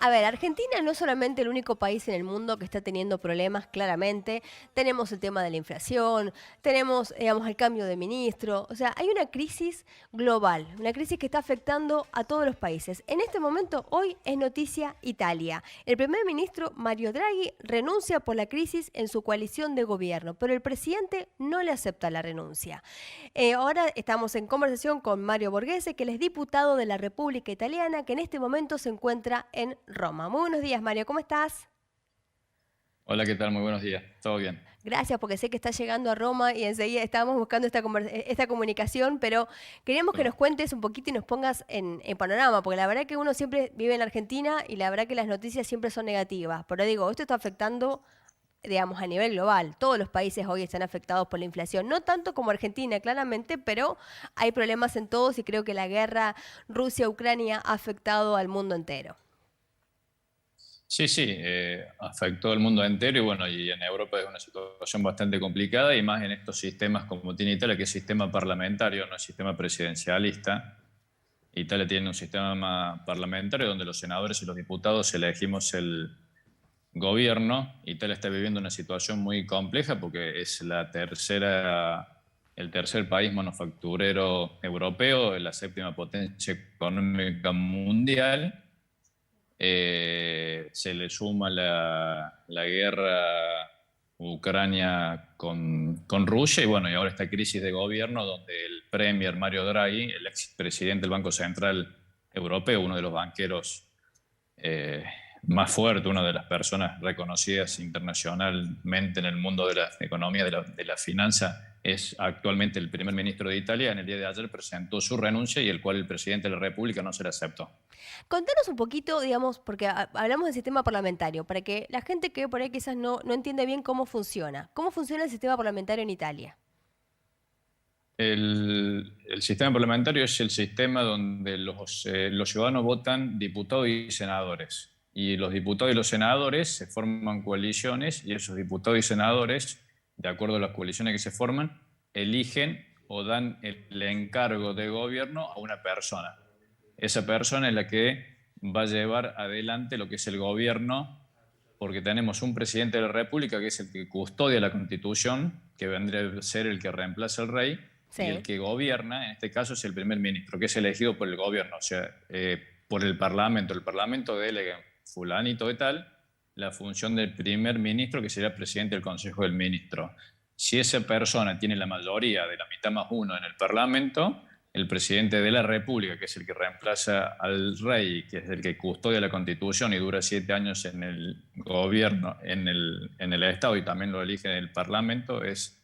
A ver, Argentina no es solamente el único país en el mundo que está teniendo problemas, claramente. Tenemos el tema de la inflación, tenemos, digamos, el cambio de ministro. O sea, hay una crisis global, una crisis que está afectando a todos los países. En este momento, hoy es noticia Italia. El primer ministro Mario Draghi renuncia por la crisis en su coalición de gobierno, pero el presidente no le acepta la renuncia. Ahora estamos en conversación con Mario Borghese, que él es diputado de la República Italiana, que en este momento se encuentra en Roma. Muy buenos días, Mario, ¿cómo estás? Hola, ¿qué tal? Muy buenos días. ¿Todo bien? Gracias, porque sé que estás llegando a Roma y enseguida estábamos buscando esta comunicación, pero queríamos que nos cuentes un poquito y nos pongas en panorama, porque la verdad que uno siempre vive en Argentina y la verdad que las noticias siempre son negativas. Pero digo, esto está afectando, digamos, a nivel global. Todos los países hoy están afectados por la inflación, no tanto como Argentina, claramente, pero hay problemas en todos y creo que la guerra Rusia-Ucrania ha afectado al mundo entero. Sí, sí, afectó al mundo entero y bueno, y en Europa es una situación bastante complicada y más en estos sistemas como tiene Italia, que es sistema parlamentario, no es sistema presidencialista. Italia tiene un sistema parlamentario donde los senadores y los diputados elegimos el gobierno. Italia está viviendo una situación muy compleja porque es el tercer país manufacturero europeo, la séptima potencia económica mundial. Se le suma la guerra Ucrania con Rusia y bueno, y ahora esta crisis de gobierno donde el premier Mario Draghi, el expresidente del Banco Central Europeo, uno de los banqueros eh, más fuertes, una de las personas reconocidas internacionalmente en el mundo de la economía, de la finanza, es actualmente el primer ministro de Italia. En el día de ayer presentó su renuncia y el cual el presidente de la República no se la aceptó. Contanos un poquito, digamos, porque hablamos del sistema parlamentario, para que la gente que por ahí quizás no entiende bien cómo funciona. ¿Cómo funciona el sistema parlamentario en Italia? El sistema parlamentario es el sistema donde los ciudadanos votan diputados y senadores. Y los diputados y los senadores se forman coaliciones y esos diputados y senadores, de acuerdo a las coaliciones que se forman, eligen o dan el encargo de gobierno a una persona. Esa persona es la que va a llevar adelante lo que es el gobierno, porque tenemos un presidente de la República que es el que custodia la Constitución, que vendría a ser el que reemplaza al rey, y el Sí. que gobierna, en este caso, es el primer ministro, que es elegido por el gobierno, o sea, por el Parlamento. El Parlamento delega fulanito de tal la función del primer ministro, que sería presidente del Consejo del Ministro. Si esa persona tiene la mayoría de la mitad más uno en el Parlamento, el presidente de la República, que es el que reemplaza al rey, que es el que custodia la Constitución y dura 7 años en el gobierno, en el Estado y también lo elige en el Parlamento, es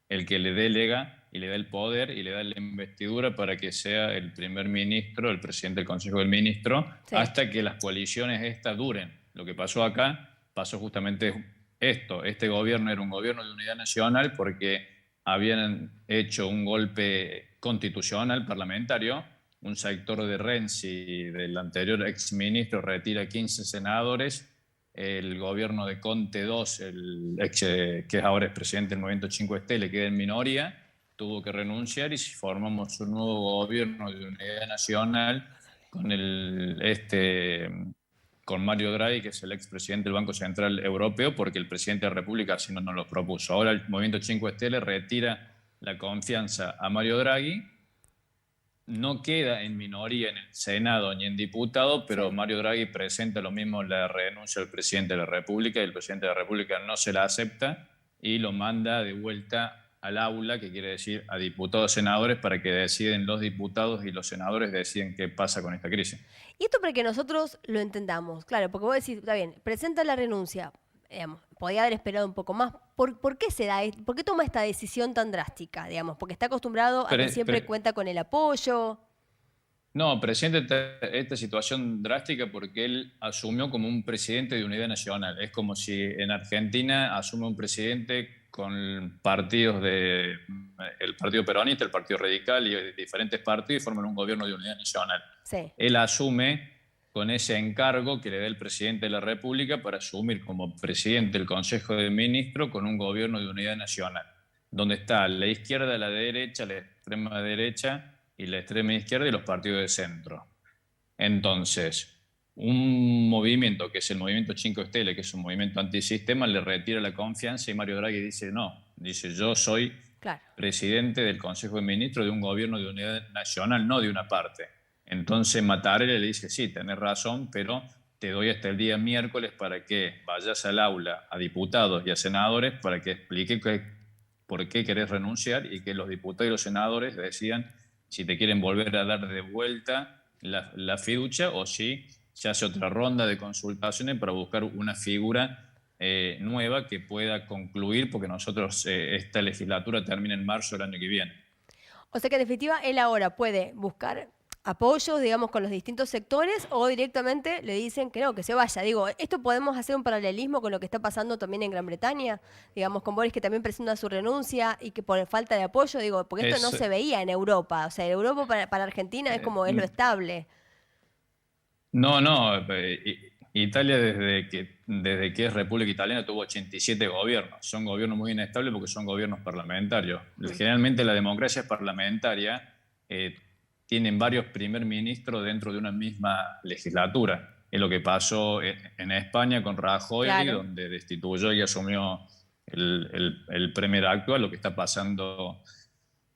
el que le delega y le da el poder y le da la investidura para que sea el primer ministro, el presidente del Consejo del Ministro, Sí. hasta que las coaliciones estas duren. Lo que pasó acá, pasó justamente esto. Este gobierno era un gobierno de unidad nacional porque habían hecho un golpe constitucional parlamentario. Un sector de Renzi, del anterior exministro, retira 15 senadores. El gobierno de Conte II, que es ahora es presidente del Movimiento 5 Stelle, queda en minoría, tuvo que renunciar y si formamos un nuevo gobierno de unidad nacional con con Mario Draghi, que es el expresidente del Banco Central Europeo, porque el presidente de la República así no nos lo propuso. Ahora el Movimiento 5 Stelle retira la confianza a Mario Draghi, no queda en minoría en el Senado ni en diputado, pero Sí. Mario Draghi presenta lo mismo la renuncia del presidente de la República y el presidente de la República no se la acepta y lo manda de vuelta al aula, que quiere decir a diputados y senadores, para que deciden los diputados y los senadores deciden qué pasa con esta crisis. Y esto para que nosotros lo entendamos, claro, porque vos decís, está bien, presenta la renuncia, digamos, podía haber esperado un poco más. ¿Por qué se da, por qué toma esta decisión tan drástica, digamos? Porque está acostumbrado a que Pero, siempre cuenta con el apoyo. no, presenta esta situación drástica porque él asumió como un presidente de unidad nacional. Es como si en Argentina asume un presidente con partidos el Partido Peronista, el Partido Radical y diferentes partidos y forman un gobierno de unidad nacional. Sí. Él asume con ese encargo que le da el presidente de la República para asumir como presidente del Consejo de Ministros con un gobierno de unidad nacional, donde está la izquierda, la derecha, la extrema derecha y la extrema izquierda y los partidos de centro. Entonces, un movimiento que es el movimiento Cinque Stelle, que es un movimiento antisistema, le retira la confianza y Mario Draghi dice no, dice yo soy Claro. presidente del Consejo de Ministros de un gobierno de unidad nacional, no de una parte. Entonces Mattarella le dice sí, tenés razón, pero te doy hasta el día miércoles para que vayas al aula a diputados y a senadores para que explique por qué querés renunciar y que los diputados y los senadores decidan si te quieren volver a dar de vuelta la fiducia o si se hace otra ronda de consultaciones para buscar una figura nueva que pueda concluir, porque nosotros esta legislatura termina en marzo del año que viene. O sea que en definitiva él ahora puede buscar apoyos, digamos, con los distintos sectores o directamente le dicen que no, que se vaya. Digo, esto podemos hacer un paralelismo con lo que está pasando también en Gran Bretaña, digamos, con Boris que también presenta su renuncia y que por falta de apoyo, digo, porque esto no Es, se veía en Europa. O sea, en Europa para Argentina es como es lo estable. no, no, Italia desde que es República Italiana tuvo 87 gobiernos. Son gobiernos muy inestables porque son gobiernos parlamentarios. Mm. Generalmente la democracia parlamentaria tienen varios primer ministros dentro de una misma legislatura. Es lo que pasó en España con Rajoy, Claro. donde destituyó y asumió el premier actual, lo que está pasando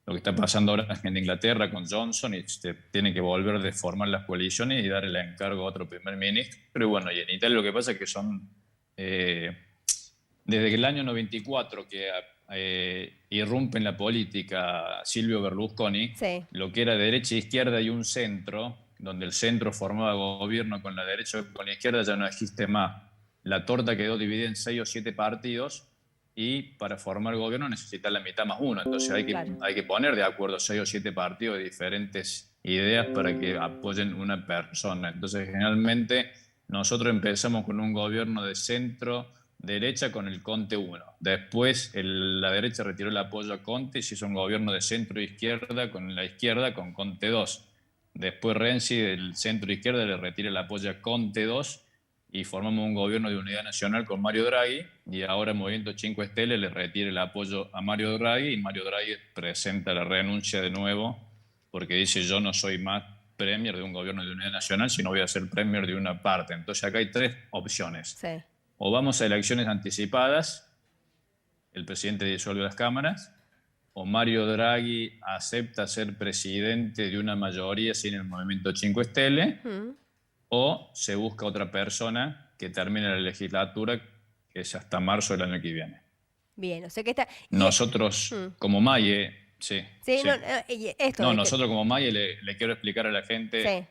ahora en Inglaterra con Johnson, y tiene que volver de formar las coaliciones y dar el encargo a otro primer ministro. Pero bueno, y en Italia lo que pasa es que son, desde el año 94 que irrumpe en la política Silvio Berlusconi, Sí, lo que era derecha, izquierda y un centro, donde el centro formaba gobierno con la derecha o con la izquierda, ya no existe más. La torta quedó dividida en 6 o 7 partidos y para formar gobierno necesita la mitad más uno. Entonces claro. hay que poner de acuerdo 6 o 7 partidos de diferentes ideas para que apoyen una persona. Entonces generalmente nosotros empezamos con un gobierno de centro derecha con el Conte 1. Después la derecha retiró el apoyo a Conte y se hizo un gobierno de centro izquierda con la izquierda con Conte 2. Después Renzi del centro izquierda le retira el apoyo a Conte 2 y formamos un gobierno de unidad nacional con Mario Draghi, y ahora el Movimiento Cinque Stelle le retira el apoyo a Mario Draghi y Mario Draghi presenta la renuncia de nuevo porque dice yo no soy más premier de un gobierno de unidad nacional, sino voy a ser premier de una parte. Entonces acá hay 3 opciones. Sí. O vamos a elecciones anticipadas, el presidente disuelve las cámaras, o Mario Draghi acepta ser presidente de una mayoría sin el Movimiento Cinque Stelle, Mm. o se busca otra persona que termine la legislatura, que es hasta marzo del año que viene. Bien, o sea que está. Nosotros, Mm. como Maye, sí, Sí, sí. no, y esto No, de que. nosotros como Maye le quiero explicar a la gente,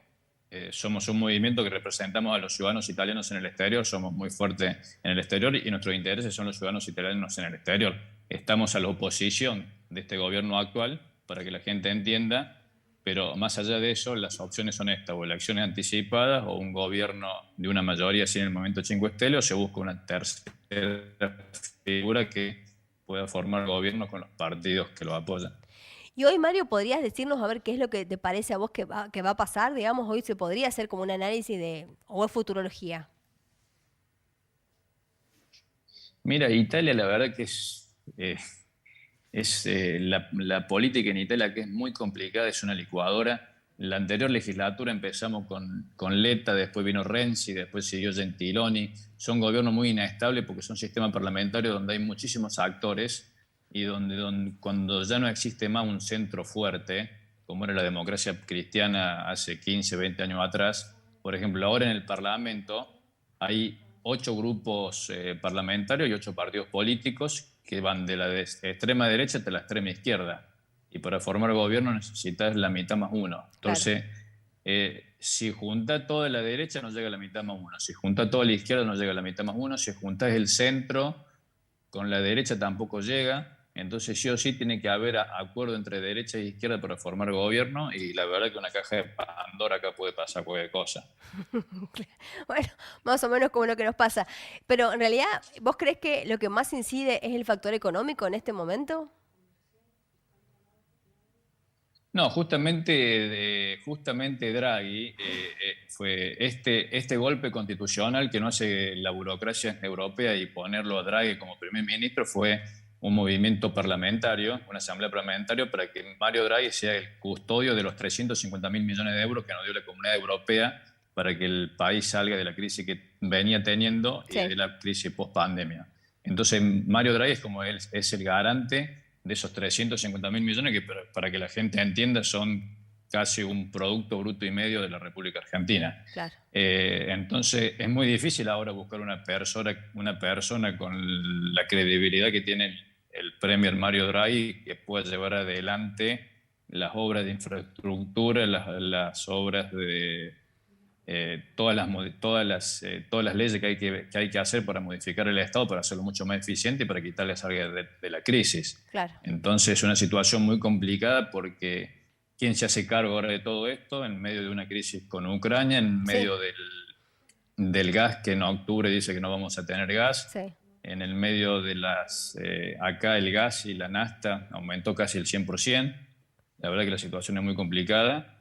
Sí. somos un movimiento que representamos a los ciudadanos italianos en el exterior, somos muy fuertes en el exterior y nuestros intereses son los ciudadanos italianos en el exterior. Estamos a la oposición de este gobierno actual, para que la gente entienda, pero más allá de eso, las opciones son estas: o elecciones anticipadas, o un gobierno de una mayoría sin el Movimiento Cinque Stelle, o se busca una tercera figura que pueda formar gobierno con los partidos que lo apoyan. Y hoy, Mario, ¿podrías decirnos a ver qué es lo que te parece a vos que va a pasar? Digamos, hoy se podría hacer como un análisis de, o es futurología. Mira, Italia la verdad que la política en Italia, que es muy complicada, es una licuadora. La anterior legislatura empezamos con Letta, después vino Renzi, después siguió Gentiloni. Son gobiernos muy inestables porque son sistemas parlamentarios donde hay muchísimos actores y donde cuando ya no existe más un centro fuerte, como era la democracia cristiana hace 15, 20 años atrás, por ejemplo, ahora en el Parlamento hay 8 grupos parlamentarios y 8 partidos políticos que van de la extrema derecha hasta la extrema izquierda. Y para formar gobierno necesitas la mitad más uno. Claro. Entonces, si junta toda la derecha no llega a la mitad más uno. Si junta toda la izquierda no llega a la mitad más uno. Si juntas el centro con la derecha tampoco llega. Entonces sí o sí tiene que haber acuerdo entre derecha e izquierda para formar gobierno, y la verdad que una caja de Pandora acá puede pasar cualquier cosa. Bueno, más o menos como lo que nos pasa. Pero en realidad, ¿vos crees que lo que más incide es el factor económico en este momento? No, justamente Draghi fue este golpe constitucional que no hace la burocracia europea y ponerlo a Draghi como primer ministro fue un movimiento parlamentario, una asamblea parlamentaria para que Mario Draghi sea el custodio de los 350.000 millones de euros que nos dio la Comunidad Europea para que el país salga de la crisis que venía teniendo y Sí, de la crisis post-pandemia. Entonces, Mario Draghi es como él, es el garante de esos 350.000 millones que, para que la gente entienda, son casi un producto bruto y medio de la República Argentina. claro. Entonces, es muy difícil ahora buscar una persona con la credibilidad que tiene el Premier Mario Draghi que pueda llevar adelante las obras de infraestructura, las obras de todas las leyes que hay que hacer para modificar el Estado, para hacerlo mucho más eficiente y para quitarle salga de la crisis. Claro. Entonces es una situación muy complicada porque ¿quién se hace cargo ahora de todo esto en medio de una crisis con Ucrania, en Sí, medio del gas que en octubre dice que no vamos a tener gas? sí. En el medio de acá el gas y la nafta aumentó casi el 100%. La verdad que la situación es muy complicada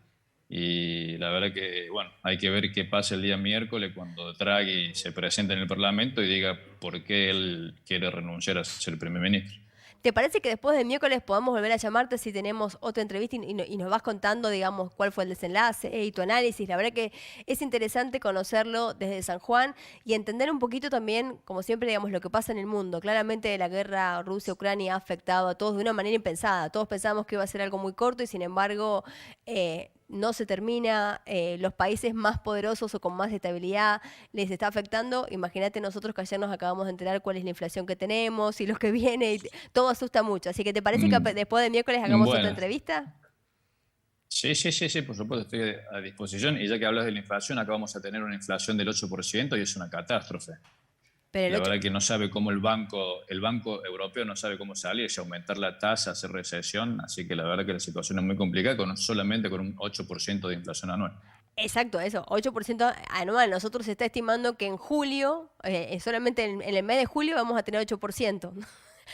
y la verdad que, bueno, hay que ver qué pasa el día miércoles cuando Draghi se presente en el Parlamento y diga por qué él quiere renunciar a ser primer ministro. ¿Te parece que después del miércoles podamos volver a llamarte si tenemos otra entrevista y nos vas contando, digamos, cuál fue el desenlace y tu análisis? La verdad que es interesante conocerlo desde San Juan y entender un poquito también, como siempre, digamos, lo que pasa en el mundo. Claramente la guerra Rusia-Ucrania ha afectado a todos de una manera impensada. Todos pensamos que iba a ser algo muy corto y sin embargo no se termina. Los países más poderosos o con más estabilidad les está afectando. Imagínate nosotros que ayer nos acabamos de enterar cuál es la inflación que tenemos y lo que viene. Todo asusta mucho. Así que, ¿te parece que Mm, después de miércoles hagamos otra Bueno, entrevista? sí, sí, sí, sí, por supuesto, estoy a disposición. Y ya que hablas de la inflación, acá vamos a tener una inflación del 8% y es una catástrofe. Pero el La 8, verdad que no sabe cómo el Banco Europeo no sabe cómo salir, si aumentar la tasa, hacer recesión, así que la verdad que la situación es muy complicada solamente con un 8% de inflación anual. exacto, eso, 8% anual. Nosotros se está estimando que en julio, solamente en el mes de julio, vamos a tener 8%.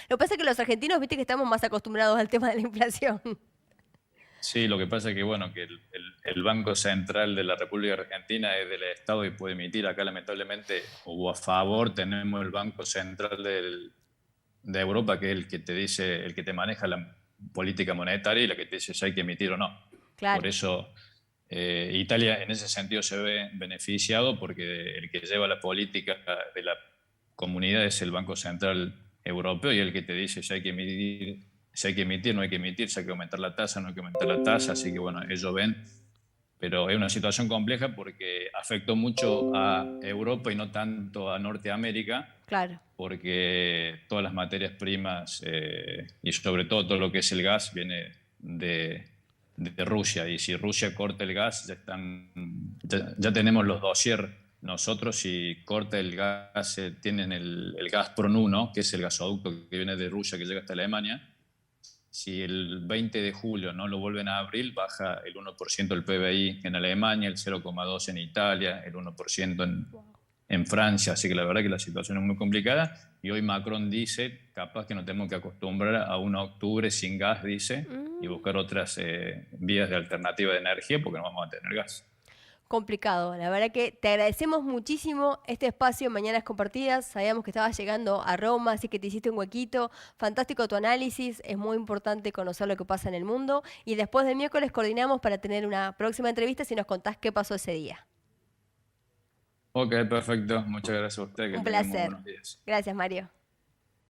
Lo que pasa es que los argentinos, viste que estamos más acostumbrados al tema de la inflación. Sí, lo que pasa es que, bueno, que el Banco Central de la República Argentina es del Estado y puede emitir acá, lamentablemente, o a favor, tenemos el Banco Central de Europa, que es el que te dice, el que te maneja la política monetaria y la que te dice si hay que emitir o no. Por Claro, eso Italia en ese sentido se ve beneficiado porque el que lleva la política de la comunidad es el Banco Central Europeo y el que te dice si hay que emitir, si hay que emitir, no hay que emitir, si hay que aumentar la tasa, no hay que aumentar la tasa. Así que bueno, ellos ven, pero es una situación compleja porque afectó mucho a Europa y no tanto a Norteamérica claro. porque todas las materias primas y sobre todo lo que es el gas viene de Rusia. Y si Rusia corta el gas, ya tenemos los dossier nosotros. Si corta el gas, tienen el Gazprom 1, que es el gasoducto que viene de Rusia que llega hasta Alemania. Si el 20 de julio no lo vuelven a abrir, baja el 1% del PBI en Alemania, el 0,2% en Italia, el 1% en Francia. Así que la verdad que la situación es muy complicada. Y hoy Macron dice, capaz que nos tenemos que acostumbrar a un octubre sin gas, dice, y Mm. buscar otras vías de alternativa de energía porque no vamos a tener gas. Complicado. La verdad que te agradecemos muchísimo este espacio en Mañanas Compartidas. Sabíamos que estabas llegando a Roma, así que te hiciste un huequito. Fantástico tu análisis. Es muy importante conocer lo que pasa en el mundo. Y después de miércoles coordinamos para tener una próxima entrevista si nos contás qué pasó ese día. Ok, perfecto. Muchas gracias a usted. Que Un tengan muy placer. buenos días. Gracias, Mario.